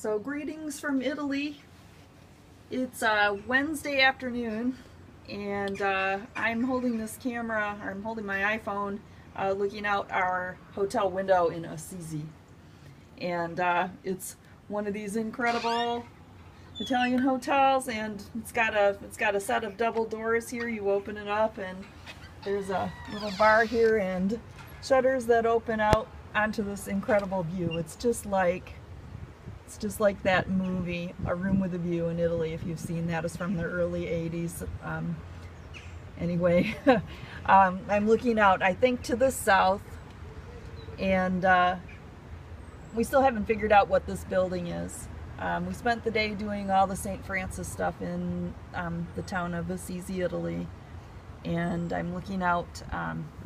So greetings from Italy. It's Wednesday afternoon, and I'm holding this camera, or I'm holding my iPhone, looking out our hotel window in Assisi. And it's one of these incredible Italian hotels, and it's got a set of double doors here. You open it up, and there's a little bar here and shutters that open out onto this incredible view. It's just like that movie, A Room with a View, in Italy, if you've seen that. It's from the early 80s. Anyway, I'm looking out, I think, to the south, and we still haven't figured out what this building is. We spent the day doing all the St. Francis stuff in the town of Assisi, Italy, and I'm looking out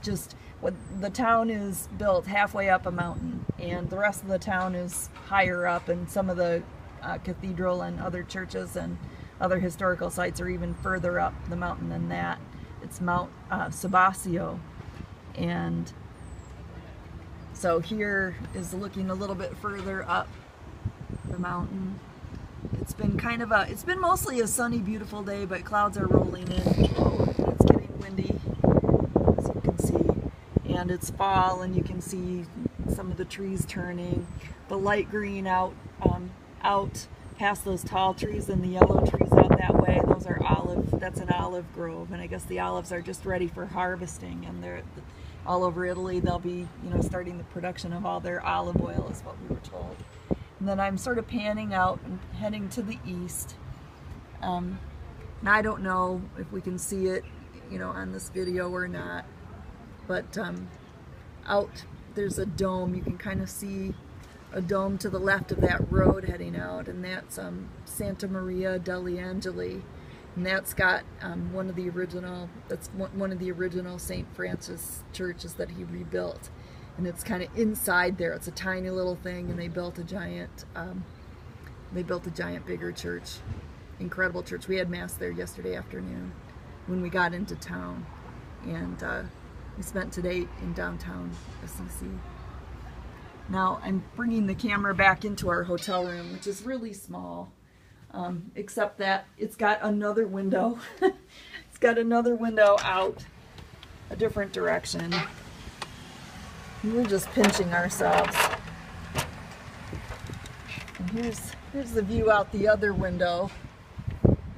just what the town is built halfway up a mountain, and the rest of the town is higher up, and some of the cathedral and other churches and other historical sites are even further up the mountain than that. It's Mount Sabasio, and so here is looking a little bit further up the mountain. It's been mostly a sunny, beautiful day, but clouds are rolling in. Oh, it's getting windy, as you can see, and it's fall, and you can see some of the trees turning. The light green out past those tall trees, and the yellow trees out that way, those are olive. That's an olive grove, and I guess the olives are just ready for harvesting, and they're all over Italy. They'll be, starting the production of all their olive oil, is what we were told. And then I'm sort of panning out and heading to the east. Now I don't know if we can see it, on this video or not, but out there's a dome. You can kind of see a dome to the left of that road heading out, and that's Santa Maria degli Angeli, and that's got one of the original St. Francis churches that he rebuilt. And it's kind of inside there. It's a tiny little thing, and they built a giant bigger church. Incredible church. We had mass there yesterday afternoon when we got into town, and we spent today in downtown Assisi. Now I'm bringing the camera back into our hotel room, which is really small, except that it's got another window. It's got another window out a different direction. We're just pinching ourselves. And here's the view out the other window.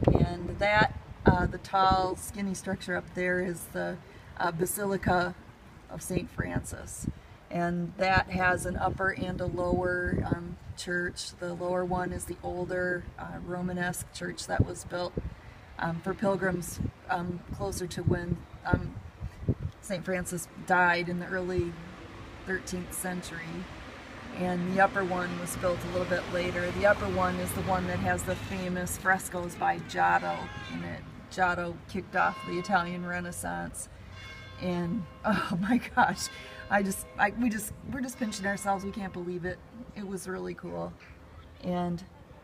And that, the tall, skinny structure up there is the Basilica of St. Francis. And that has an upper and a lower church. The lower one is the older Romanesque church that was built for pilgrims closer to when St. Francis died in the early 13th century, and the upper one was built a little bit later. The upper one is the one that has the famous frescoes by Giotto in it. Giotto kicked off the Italian Renaissance, and oh my gosh, we're just pinching ourselves. We can't believe it. It was really cool. And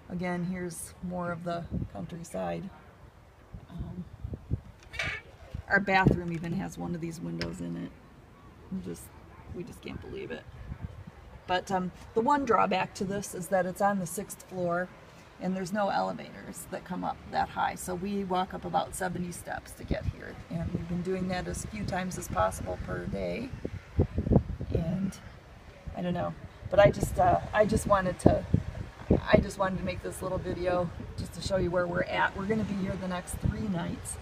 again, here's more of the countryside. Our bathroom even has one of these windows in it. We just can't believe it. But the one drawback to this is that it's on the 6th floor, and there's no elevators that come up that high. So we walk up about 70 steps to get here, and we've been doing that as few times as possible per day. And I don't know, but I just wanted to make this little video just to show you where we're at. We're going to be here the next 3 nights.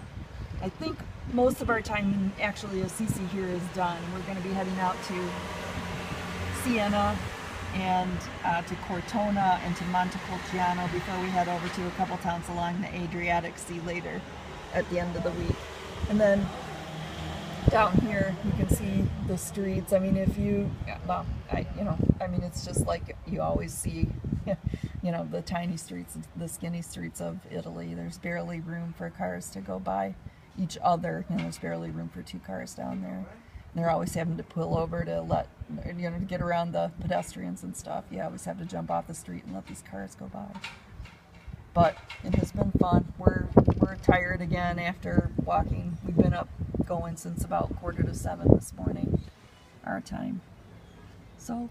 I think most of our time in actually Assisi here is done. We're going to be heading out to Siena and to Cortona and to Montepulciano before we head over to a couple towns along the Adriatic Sea later at the end of the week. And then down here you can see the streets. I mean, it's just like you always see, the tiny streets, the skinny streets of Italy. There's barely room for cars to go by each other. There's barely room for 2 cars down there. And they're always having to pull over to to get around the pedestrians and stuff. You always have to jump off the street and let these cars go by. But it has been fun. We're tired again after walking. We've been up going since about 6:45 this morning, our time. So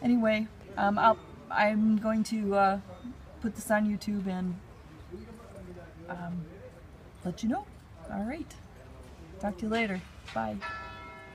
anyway, I'll I'm going to put this on YouTube and let you know. All right. Talk to you later. Bye.